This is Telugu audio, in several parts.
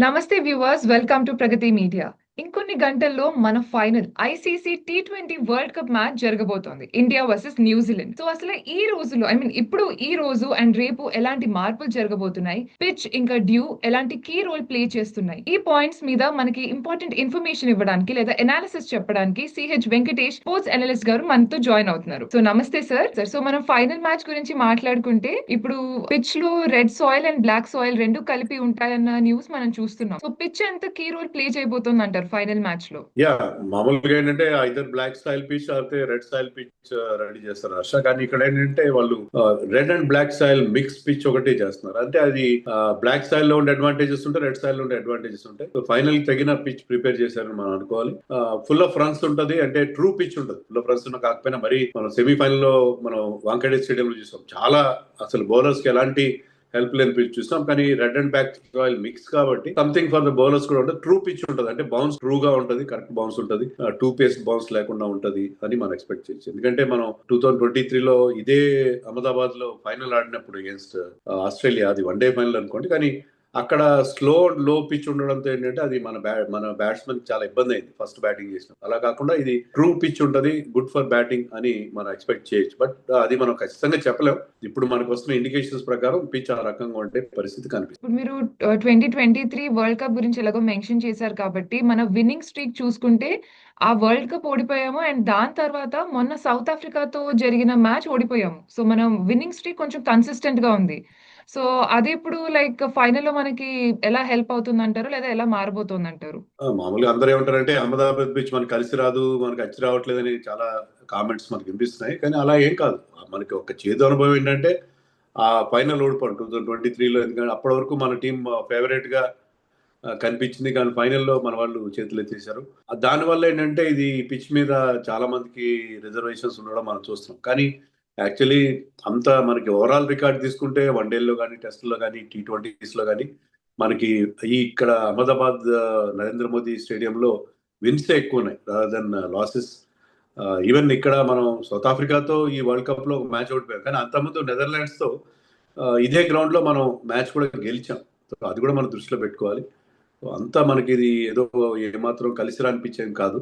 నమస్తే viewers, welcome to Pragathi media. ఇంకొన్ని గంటల్లో మన ఫైనల్ ఐసీసీ టీ20 వరల్డ్ కప్ మ్యాచ్ జరగబోతోంది. India versus New Zealand. సో అసలు ఈ రోజులో ఇప్పుడు ఈ రోజు అండ్ రేపు ఎలాంటి మార్పులు జరగబోతున్నాయి, పిచ్ ఇంకా డ్యూ ఎలాంటి కీ రోల్ ప్లే చేస్తున్నాయి, ఈ పాయింట్స్ మీద మనకి ఇంపార్టెంట్ ఇన్ఫర్మేషన్ ఇవ్వడానికి లేదా ఎనాలిసిస్ చెప్పడానికి సిహెచ్ వెంకటేష్, స్పోర్ట్స్ అనలిస్ట్ గారు మనతో జాయిన్ అవుతున్నారు. సో నమస్తే సార్. సో మనం ఫైనల్ మ్యాచ్ గురించి మాట్లాడుకుంటే ఇప్పుడు పిచ్ లో red soil and black soil రెండు కలిపి ఉంటాయన్న న్యూస్ మనం చూస్తున్నాం. సో పిచ్ ఎంత కీ రోల్ ప్లే చేయబోతోంది అంటారు ఫైనల్ మ్యాచ్ లో? యా మామూలుగా ఏంటంటే ఐదర్ బ్లాక్ స్టైల్ పిచ్ అయితే రెడ్ స్టైల్ పిచ్ రెడీ చేస్తారు హర్ష. కానీ ఇక్కడ ఏంటంటే వాళ్ళు red and black style mix pitch ఒకటి చేస్తున్నారు. అంటే అది బ్లాక్ స్టైల్ లో ఉండే అడ్వాంటేజెస్ ఉంటాయి, రెడ్ స్టైల్ లో ఉండే అడ్వాంటేజెస్ ఉంటాయి. సో ఫైనల్ తగిన పిచ్ ప్రిపేర్ చేశారని మనం అనుకోవాలి. ఫుల్ ఆఫ్ రన్స్ ఉంటది, అంటే ట్రూ పిచ్ ఉంటుంది. ఫుల్ ఆఫ్ రన్స్ ఉన్న కాకపోయినా మరి మనం సెమీఫైనల్ లో మనం వాంఖేడే స్టేడియం లో చూసాం. చాలా అసలు బౌలర్స్ కి ఎలాంటి హెల్ప్ లేని పిచ్ చూస్తాం. కానీ red and black soil mix కాబట్టి సంథింగ్ ఫర్ ద బౌలర్స్ కూడా ఉంటుంది. ట్రూ పిచ్ ఉంటుంది, అంటే బౌన్స్ ట్రూ గా ఉంటుంది, కరెక్ట్ బౌన్స్ ఉంటుంది, టూ పేస్ బౌన్స్ లేకుండా ఉంటుంది అని మనం ఎక్స్పెక్ట్ చేయొచ్చు. ఎందుకంటే మనం 2023లో ఇదే అహ్మదాబాద్ లో ఫైనల్ ఆడినప్పుడు అగేన్స్ట్ ఆస్ట్రేలియా, అది వన్ డే ఫైనల్ అనుకోండి. కానీ అక్కడ స్లో లో పిచ్ ఉండడంతో ఏంటంటే అది మన బ్యాట్స్మెన్ చాలా ఇబ్బంది అయింది ఫస్ట్ బ్యాటింగ్ చేసిన. అలా కాకుండా ఇది ట్రూ పిచ్ ఉంటది, గుడ్ ఫర్ బ్యాటింగ్ అని మనం ఎక్స్పెక్ట్ చేయొచ్చు. బట్ అది మనం ఖచ్చితంగా చెప్పలేం. ఇప్పుడు మనకు వస్తున్న ఇండికేషన్స్ ప్రకారం పిచ్ ఆ రకంగా ఉండే పరిస్థితి కనిపిస్తుంది. ఇప్పుడు మీరు 2023 వరల్డ్ కప్ గురించి ఎలాగో మెన్షన్ చేశారు కాబట్టి మన విన్నింగ్ స్ట్రీక్ చూసుకుంటే ఆ వరల్డ్ కప్ ఓడిపోయాము అండ్ దాని తర్వాత మొన్న సౌత్ ఆఫ్రికాతో జరిగిన మ్యాచ్ ఓడిపోయాము. సో మనం విన్నింగ్ స్ట్రీక్ కొంచెం కన్సిస్టెంట్ గా ఉంది. సో అది ఇప్పుడు లైక్ ఫైనల్ లో మనకి ఎలా హెల్ప్ అవుతుంది అంటారు, లేదా ఎలా మారబోతోంది అంటారు? మామూలుగా అందరూ ఏమంటారంటే అహ్మదాబాద్ పిచ్ మనకు కలిసి రాదు, మనకు అచ్చి రావట్లేదని చాలా కామెంట్స్ మనకి వినిపిస్తున్నాయి. కానీ అలా ఏం కాదు. మనకి ఒక చేదు అనుభవం ఏంటంటే ఆ ఫైనల్ ఓడిపోవడం 2023లో. ఎందుకంటే అప్పటి వరకు మన టీం ఫేవరెట్ గా కనిపించింది, కానీ ఫైనల్లో మన వాళ్ళు చేతులు ఎత్తేసారు. దానివల్ల ఏంటంటే ఇది పిచ్ మీద చాలా మందికి రిజర్వేషన్స్ ఉండడం మనం చూస్తున్నాం. కానీ యాక్చువల్లీ అంత మనకి ఓవరాల్ రికార్డ్ తీసుకుంటే వన్డేల్లో కానీ, టెస్ట్లో కానీ, టీ20లో కానీ మనకి ఇక్కడ అహ్మదాబాద్ నరేంద్ర మోదీ స్టేడియంలో విన్స్ ఎక్కువ ఉన్నాయి రాదర్ దెన్ లాసెస్. ఈవెన్ ఇక్కడ మనం సౌత్ ఆఫ్రికాతో ఈ వరల్డ్ కప్ లో ఒక మ్యాచ్ ఓడిపోయాం, కానీ అంతకుముందు నెదర్లాండ్స్ తో ఇదే గ్రౌండ్ లో మనం మ్యాచ్ కూడా గెలిచాం. సో అది కూడా మనం దృష్టిలో పెట్టుకోవాలి. అంతా మనకి ఇది ఏదో ఏమాత్రం కలిసి రానిపించేది కాదు.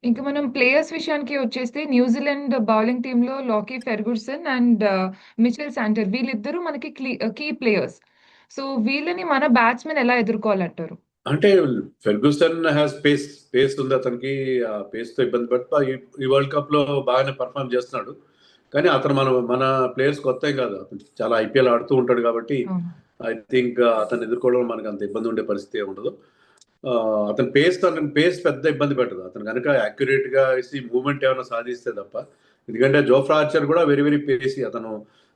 ఇంకా మనం ప్లేయర్స్ విషయానికి వచ్చేస్తే న్యూజిలాండ్ బౌలింగ్ టీమ్ లో Lockie Ferguson and Mitchell Santner వీళ్ళిద్దరూ మనకి కీ ప్లేయర్స్. సో వీళ్ళని మన బ్యాట్స్మెన్ ఎలా ఎదుర్కోవాలంటారు? అంటే ఫెర్గ్యూసన్ హ్యాస్ పేస్ ఉంది అతనికి. ఆ పేస్ తో ఇబ్బంది పడుతూ ఈ వరల్డ్ కప్ లో బాగానే పర్ఫామ్ చేస్తున్నాడు. కానీ అతను మన ప్లేయర్స్ కొత్త ఏం కాదు, అతను చాలా ఐపీఎల్ ఆడుతూ ఉంటాడు కాబట్టి ఐ థింక్ అతను ఎదుర్కోవడం మనకు అంత ఇబ్బంది ఉండే పరిస్థితి ఉండదు. అతని పేస్ పెద్ద ఇబ్బంది పెట్టదు. అతను కనుక యాక్యురేట్ గా వేసి మూవ్మెంట్ ఏమైనా సాధిస్తే తప్ప. ఎందుకంటే జోఫ్రా ఆర్చర్ కూడా వెరీ వెరీ పేసి. అతను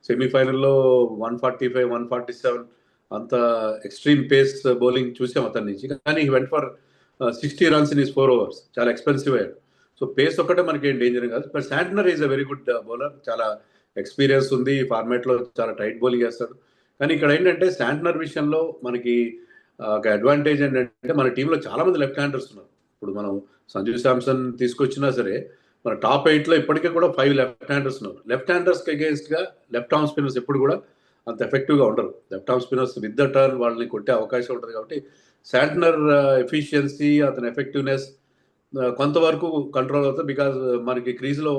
సెమీఫైనల్లో 145, 147 అంత ఎక్స్ట్రీమ్ పేస్ బౌలింగ్ చూసాం అతని నుంచి. కానీ went for 60 runs in 4 overs. చాలా ఎక్స్పెన్సివ్ అయ్యాడు. సో పేస్ ఒక్కటే మనకి ఏం డేంజర్ కాదు. But Santner is a very good bowler, చాలా ఎక్స్పీరియన్స్ ఉంది, ఫార్మాట్ లో చాలా టైట్ బౌలింగ్ చేస్తాడు. కానీ ఇక్కడ ఏంటంటే శాంట్నర్ విషయంలో మనకి ఒక అడ్వాంటేజ్ ఏంటంటే మన టీంలో చాలా మంది లెఫ్ట్ హ్యాండర్స్ ఉన్నారు. ఇప్పుడు మనం సంజు శాంసన్ తీసుకొచ్చినా సరే మన టాప్ 8లో ఇప్పటికే కూడా 5 లెఫ్ట్ హ్యాండర్స్ ఉన్నారు. లెఫ్ట్ హ్యాండర్స్ కి అగేన్స్ట్ గా లెఫ్ట్ ఆర్మ్ స్పిన్నర్స్ ఎప్పుడు కూడా అంత ఎఫెక్టివ్ గా ఉండరు. Left arm spinners with the turn వాళ్ళని కొట్టే అవకాశం ఉంటుంది. కాబట్టి శాంట్నర్ ఎఫిషియన్సీ, అతని ఎఫెక్టివ్నెస్ కొంతవరకు కంట్రోల్ అవుతుంది. బికాజ్ మనకి క్రీజ్ లో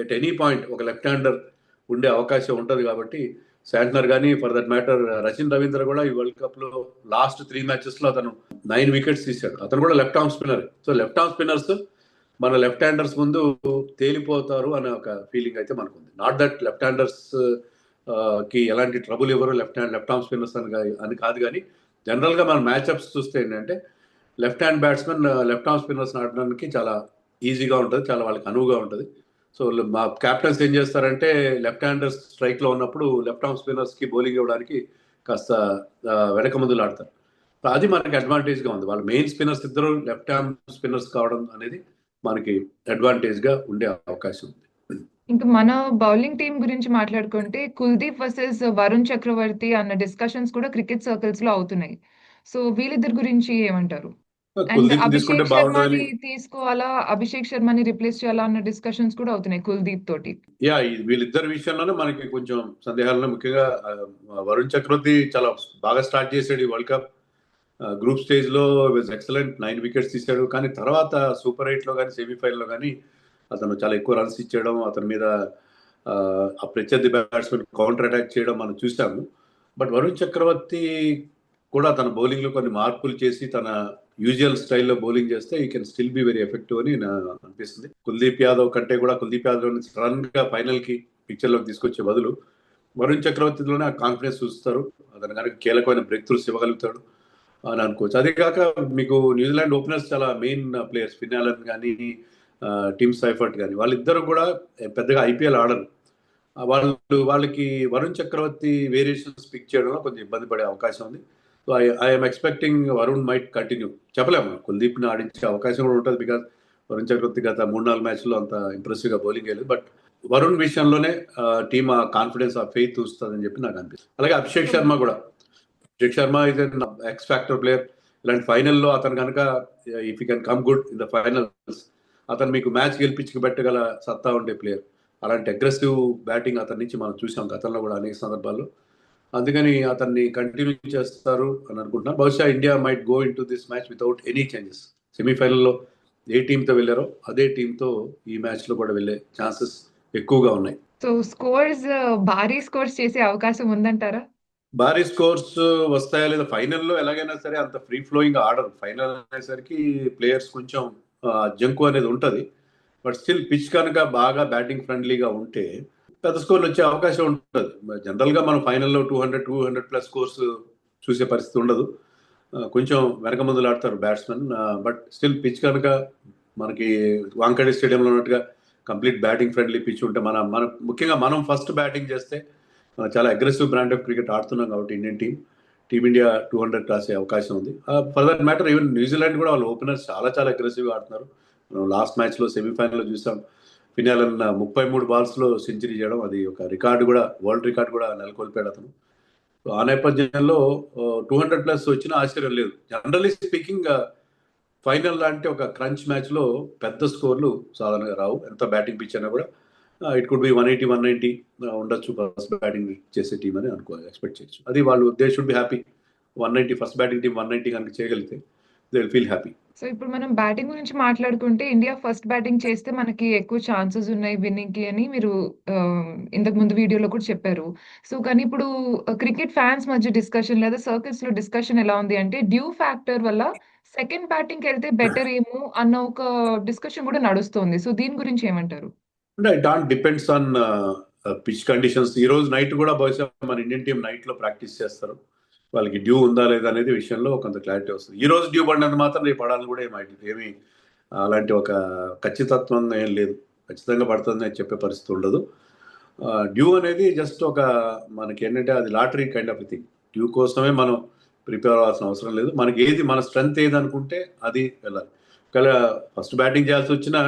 ఎట్ ఎనీ పాయింట్ ఒక లెఫ్ట్ హ్యాండర్ ఉండే అవకాశం ఉంటుంది. కాబట్టి శాంట్నర్ కానీ, for that matter Rachin Ravindra కూడా ఈ వరల్డ్ కప్ లో లాస్ట్ 3 matches లో అతను 9 wickets తీశాడు. అతను కూడా left arm spinner. So left arm spinners మన లెఫ్ట్ హ్యాండర్స్ ముందు తేలిపోతారు అనే ఒక ఫీలింగ్ అయితే మనకు ఉంది. నాట్ దట్ లెఫ్ట్ హ్యాండర్స్ కి ఎలాంటి ట్రబుల్ ఇవ్వరు లెఫ్ట్ ఆర్మ్ స్పిన్నర్స్ అని కాదు. కానీ జనరల్ గా మన మ్యాచ్అప్స్ చూస్తే ఏంటంటే left hand batsmen left arm spinners ఆడడానికి చాలా ఈజీగా ఉంటుంది, చాలా వాళ్ళకి అనువుగా ఉంటుంది. సో మా క్యాప్టెన్స్ ఏం చేస్తారంటే లెఫ్ట్ హ్యాండర్స్ స్ట్రైక్ లో ఉన్నప్పుడు లెఫ్ట్ ఆర్మ్ స్పిన్నర్స్ కి బౌలింగ్ ఇవ్వడానికి కాస్త వెనక ముందులు ఆడతారు. అది మనకి అడ్వాంటేజ్ గా ఉంది. వాళ్ళ మెయిన్ స్పిన్నర్స్ ఇద్దరు లెఫ్ట్ ఆర్మ్ స్పిన్నర్స్ కావడం అనేది మనకి అడ్వాంటేజ్ గా ఉండే అవకాశం ఉంది. ఇంకా మన బౌలింగ్ టీం గురించి మాట్లాడుకుంటే కుల్దీప్ వర్సెస్ వరుణ్ చక్రవర్తి అన్న డిస్కషన్స్ కూడా క్రికెట్ సర్కిల్స్ లో అవుతున్నాయి. సో వీళ్ళిద్దరి గురించి ఏమంటారు? అండ్ కుల్దీప్ తీసుకుంటే అభిషేక్ బాగుంటుందని. శర్మని తీసుకోవాలా, అభిషేక్ శర్మని రిప్లేస్ చేయాలా అన్న డిస్కషన్స్ కూడా అవుతున్నాయి కుల్దీప్ తోటి. వీళ్ళిద్దరి విషయంలోనే మనకి కొంచెం సందేహాలను, ముఖ్యంగా వరుణ్ చక్రవర్తి చాలా బాగా స్టార్ట్ చేశాడు ఈ వరల్డ్ కప్. గ్రూప్ స్టేజ్లో వాజ్ ఎక్సలెంట్, 9 వికెట్స్ తీశాడు. కానీ తర్వాత సూపర్ 8లో కానీ సెమీఫైనల్లో కానీ అతను చాలా ఎక్కువ రన్స్ ఇచ్చేయడం, అతని మీద ఆ ప్రత్యర్థి బ్యాట్స్మెన్ కౌంటర్ అటాక్ చేయడం మనం చూసాము. బట్ వరుణ్ చక్రవర్తి కూడా తన బౌలింగ్లో కొన్ని మార్పులు చేసి తన యూజువల్ స్టైల్లో బౌలింగ్ చేస్తే ఈ can still be very effective అని అనిపిస్తుంది. కుల్దీప్ యాదవ్ కంటే కూడా కుల్దీప్ యాదవ్ సడన్ గా ఫైనల్ కి పిక్చర్ లోకి తీసుకొచ్చే బదులు వరుణ్ చక్రవర్తిలోనే ఆ కాన్ఫిడెన్స్ చూస్తారు. అతను కనుక కీలకమైన బ్రేక్ త్రూస్ ఇవ్వగలుగుతాడు అని అనుకోవచ్చు. అదే కాక మీకు న్యూజిలాండ్ ఓపెనర్స్ చాలా మెయిన్ ప్లేయర్స్, ఫిన్ అలన్ కానీ టిమ్ సైఫర్ట్ కానీ వాళ్ళిద్దరు కూడా పెద్దగా ఐపీఎల్ ఆడరు. వాళ్ళకి వరుణ్ చక్రవర్తి వేరియేషన్స్ పిక్ చేయడంలో కొంచెం ఇబ్బంది పడే అవకాశం ఉంది. So I'm expecting Varun might continue. చెప్పలేము, కుల్దీప్ని ఆడించే అవకాశం కూడా ఉంటుంది. బికాస్ వరుణ్ చక్రవర్తి గత 3-4 మ్యాచ్లో అంత ఇంప్రెసివ్గా బౌలింగ్ వేయలేదు. బట్ వరుణ్ విషయంలోనే టీమ్ ఆ కాన్ఫిడెన్స్, ఆ ఫెయిత్ చూస్తుందని చెప్పి నాకు అనిపిస్తుంది. అలాగే అభిషేక్ శర్మ కూడా. Abhishek Sharma is an X factor player. ఇలాంటి ఫైనల్లో అతను కనుక if you can come good in the finals, అతను మీకు మ్యాచ్ గెలిపించి పెట్టగల సత్తా ఉండే ప్లేయర్. అలాంటి అగ్రెసివ్ బ్యాటింగ్ అతని నుంచి మనం చూసాం గతంలో కూడా అనేక సందర్భాల్లో. అందుకని అతన్ని కంటిన్యూ చేస్తారు అని అనుకుంటున్నాను. బహుశా India might go in to this match without any changes. సెమీఫైనల్లో ఏ టీంతో వెళ్ళారో అదే టీంతో ఈ మ్యాచ్లో కూడా వెళ్ళే ఛాన్సెస్ ఎక్కువగా ఉన్నాయి. సో స్కోర్స్ భారీ స్కోర్స్ చేసే అవకాశం ఉందంటారా? భారీ స్కోర్స్ వస్తాయా లేదా, ఫైనల్లో ఎలాగైనా సరే అంత ఫ్రీ ఫ్లోయింగ్ ఆడరు. ఫైనల్ అనేసరికి ప్లేయర్స్ కొంచెం జంకు అనేది ఉంటుంది. బట్ స్టిల్ పిచ్ కనుక బాగా బ్యాటింగ్ ఫ్రెండ్లీగా ఉంటే పెద్ద స్కోర్లు వచ్చే అవకాశం ఉంటుంది. జనరల్గా మనం ఫైనల్లో 200+ స్కోర్స్ చూసే పరిస్థితి ఉండదు. కొంచెం వెనక ముందులు ఆడతారు బ్యాట్స్మెన్. బట్ స్టిల్ పిచ్ కనుక మనకి వాంకడే స్టేడియంలో ఉన్నట్టుగా కంప్లీట్ బ్యాటింగ్ ఫ్రెండ్లీ పిచ్ ఉంటే మన ముఖ్యంగా మనం ఫస్ట్ బ్యాటింగ్ చేస్తే చాలా అగ్రెసివ్ బ్రాండ్ ఆఫ్ క్రికెట్ ఆడుతున్నాం కాబట్టి ఇండియన్ టీమిండియా 200 కాసే అవకాశం ఉంది. For that matter even New Zealand కూడా వాళ్ళ ఓపెనర్స్ చాలా అగ్రెసివ్గా ఆడుతున్నారు. మనం లాస్ట్ మ్యాచ్లో సెమీఫైనల్లో చూసాం, ఫిన్ అలన్ 33 బాల్స్లో సెంచరీ చేయడం, అది ఒక రికార్డు కూడా, వరల్డ్ రికార్డు కూడా నెలకొల్పాడు అతను. ఆ నేపథ్యంలో 200+ వచ్చిన ఆశ్చర్యం లేదు. జనరల్లీ స్పీకింగ్ ఫైనల్ లాంటి ఒక క్రంచ్ మ్యాచ్లో పెద్ద స్కోర్లు సాధారణంగా రావు, ఎంత బ్యాటింగ్ పిచ్ అయినా కూడా. ఇట్ కుడ్ బి 180-190 ఉండొచ్చు ఫస్ట్ బ్యాటింగ్ చేసే టీం అని ఎక్స్పెక్ట్ చేయొచ్చు. అది వాళ్ళు they should be happy. 190 first batting team 190 కనుక చేయగలిగితే they will feel happy. So ఇప్పుడు మనం బ్యాటింగ్ గురించి మాట్లాడుకుంటే ఇండియా ఫస్ట్ బ్యాటింగ్ చేస్తే మనకి ఎక్కువ ఛాన్సెస్ ఉన్నాయి విన్నింగ్ కి అని మీరు ఇంతకు ముందు వీడియోలో కూడా చెప్పారు. సో కానీ ఇప్పుడు క్రికెట్ ఫ్యాన్స్ మధ్య డిస్కషన్ లేదా సర్కిల్స్ లో డిస్కషన్ ఎలా ఉంది అంటే డ్యూ ఫ్యాక్టర్ వల్ల సెకండ్ బ్యాటింగ్ కి వెళ్తే బెటర్ ఏమో అన్న ఒక డిస్కషన్ కూడా నడుస్తుంది. సో దీని గురించి ఏమంటారు? అంటే it all depends on pitch conditions. ఈ రోజు నైట్ కూడా బహుశా మన ఇండియన్ టీం నైట్ లో ప్రాక్టీస్ చేస్తారు. వాళ్ళకి డ్యూ ఉందా లేదా అనేది విషయంలో కొంత క్లారిటీ వస్తుంది. ఈ రోజు డ్యూ పడినంత మాత్రం రేపు పడాలని కూడా ఏమి అలాంటి ఒక ఖచ్చితత్వం ఏం లేదు. ఖచ్చితంగా పడుతుందని చెప్పే పరిస్థితి ఉండదు. డ్యూ అనేది జస్ట్ ఒక మనకి ఏంటంటే అది lottery kind of thing. Due కోసమే మనం ప్రిపేర్ అవ్వాల్సిన అవసరం లేదు. మనకి ఏది మన స్ట్రెంత్ ఏది అనుకుంటే అది వెళ్ళాలి. ఒకవేళ ఫస్ట్ బ్యాటింగ్ చేయాల్సి వచ్చినా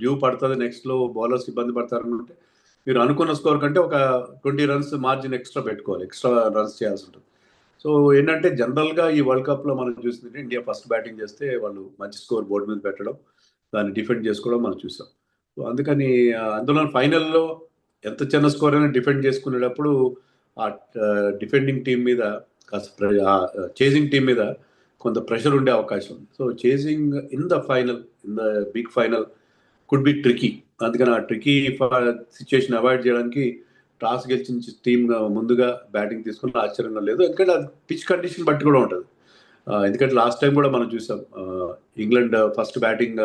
డ్యూ పడుతుంది, నెక్స్ట్లో బౌలర్స్ ఇబ్బంది పడతారు అనుకుంటే మీరు అనుకున్న స్కోర్ కంటే ఒక 20 రన్స్ మార్జిన్ ఎక్స్ట్రా పెట్టుకోవాలి, ఎక్స్ట్రా రన్స్ చేయాల్సి ఉంటుంది. సో ఏంటంటే జనరల్గా ఈ వరల్డ్ కప్లో మనం చూసింది ఇండియా ఫస్ట్ బ్యాటింగ్ చేస్తే వాళ్ళు మంచి స్కోర్ బోర్డు మీద పెట్టడం, దాన్ని డిఫెండ్ చేసుకోవడం మనం చూసాం. సో అందుకని అందులో ఫైనల్లో ఎంత చిన్న స్కోర్ అయినా డిఫెండ్ చేసుకునేటప్పుడు ఆ డిఫెండింగ్ టీం మీద కాస్త చేజింగ్ టీం మీద కొంత ప్రెషర్ ఉండే అవకాశం ఉంది. So chasing in the final, in the big final could be tricky. అందుకని ఆ ట్రికీ సిచ్యుయేషన్ అవాయిడ్ చేయడానికి టాస్ గెలిచిన టీం ముందుగా బ్యాటింగ్ తీసుకున్న ఆశ్చర్యంగా లేదు. ఎందుకంటే అది పిచ్ కండిషన్ బట్టి కూడా ఉంటుంది. ఎందుకంటే లాస్ట్ టైం కూడా మనం చూసాం, ఇంగ్లాండ్ ఫస్ట్ బ్యాటింగ్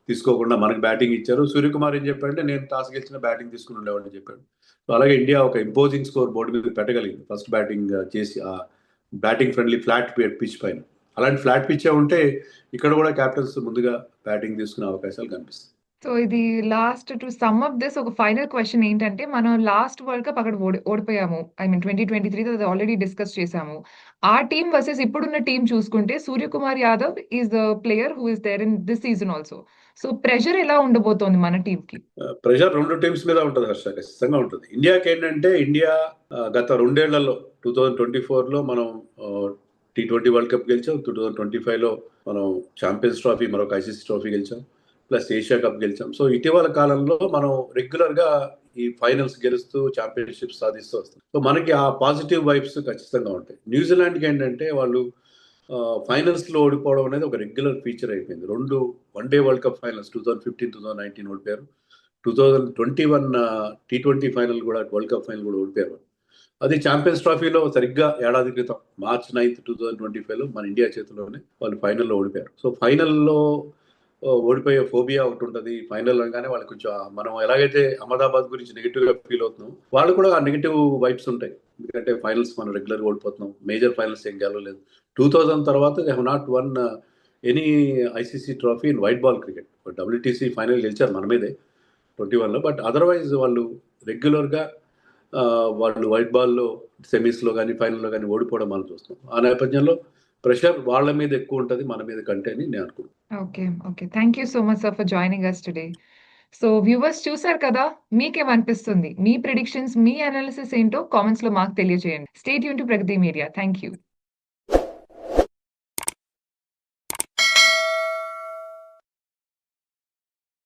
తీసుకోకుండా మనకు బ్యాటింగ్ ఇచ్చారు. సూర్యకుమార్ ఏం చెప్పాడంటే నేను టాస్ గెలిచిన బ్యాటింగ్ తీసుకుని ఉండేవాడిని చెప్పాడు. సో అలాగే ఇండియా ఒక ఇంపోజింగ్ స్కోర్ బోర్డు మీద పెట్టగలిగింది ఫస్ట్ బ్యాటింగ్ చేసి, ఆ బ్యాటింగ్ ఫ్రెండ్లీ ఫ్లాట్ పిచ్ పైన. అలాంటి ఫ్లాట్ పిచ్చే ఉంటే ఇక్కడ కూడా క్యాప్టెన్స్ ముందుగా బ్యాటింగ్ తీసుకునే అవకాశాలు కనిపిస్తాయి. సో ఇది last to sum up this ఒక ఫైనల్ క్వశ్చన్ ఏంటంటే మనం లాస్ట్ వరల్డ్ కప్ అక్కడ ఓడిపోయాము. ఐ మీన్ 2023 అది ఆల్రెడీ డిస్కస్ చేసాము. ఆ టీమ్ వర్సెస్ ఇప్పుడున్న టీం చూసుకుంటే Suryakumar Yadav is the player who is there in this season also. So pressure ఎలా ఉండబోతోంది మన టీం కి? ప్రెషర్ రెండు టీమ్స్ మీద ఉంటుంది హర్ష, ఖచ్చితంగా ఉంటుంది. ఇండియాకి ఏంటంటే ఇండియా గత 2 ఏళ్లలో 2024లో మనం T20 వరల్డ్ కప్ గెలిచాం, 2025లో మనం ఛాంపియన్స్ ట్రోఫీ, మరొక ఐసీసీ ట్రోఫీ గెలిచాం, ప్లస్ ఏషియా కప్ గెలిచాం. సో ఇటీవల కాలంలో మనం రెగ్యులర్ గా ఈ ఫైనల్స్ గెలుస్తూ ఛాంపియన్షిప్ సాధిస్తూ వస్తాం. సో మనకి ఆ పాజిటివ్ వైబ్స్ ఖచ్చితంగా ఉంటాయి. న్యూజిలాండ్కి ఏంటంటే వాళ్ళు ఫైనల్స్లో ఓడిపోవడం అనేది ఒక రెగ్యులర్ ఫీచర్ అయిపోయింది. 2 వన్‌డే వరల్డ్ కప్ ఫైనల్స్ 2015, 2019 ఓడిపోయారు. 2021 T20 ఫైనల్ కూడా, వరల్డ్ కప్ ఫైనల్ కూడా ఓడిపోయారు. అది ఛాంపియన్స్ ట్రోఫీలో సరిగ్గా ఏడాది క్రితం మార్చ్ 9, 2025లో మన ఇండియా చేతిలోనే వాళ్ళు ఫైనల్లో ఓడిపోయారు. సో ఫైనల్లో ఓడిపోయే ఫోబియా ఒకటి ఉంటుంది. ఫైనల్ అనగానే వాళ్ళకి కొంచెం మనం ఎలాగైతే అహ్మదాబాద్ గురించి నెగిటివ్గా ఫీల్ అవుతున్నాం, వాళ్ళు కూడా ఆ నెగిటివ్ వైబ్స్ ఉంటాయి. ఎందుకంటే ఫైనల్స్ మనం రెగ్యులర్గా ఓడిపోతున్నాం, మేజర్ ఫైనల్స్ ఏం గెలవలేదు. 2000 తర్వాత they have not one any ICC trophy in white ball cricket. WTC final గెలిచారు మన మీదే 21లో. బట్ అదర్వైజ్ వాళ్ళు రెగ్యులర్గా వాళ్ళు వైట్ బాల్లో సెమీస్లో కానీ ఫైనల్లో కానీ ఓడిపోవడం మనం చూస్తాం. ఆ నేపథ్యంలో ప్రెషర్ వాళ్ళ మీద ఎక్కువ ఉంటుంది మన మీద కంటే అని నేను అనుకుంటున్నాను. Okay. Thank you so much sir for joining us today. So viewers చూసారు కదా, మీకేమనిపిస్తుంది? మీ ప్రిడిక్షన్స్, మీ అనాలిసిస్ ఏంటో కామెంట్స్ లో మాకు తెలియజేయండి. Stay tune to Pragathi media. Thank you.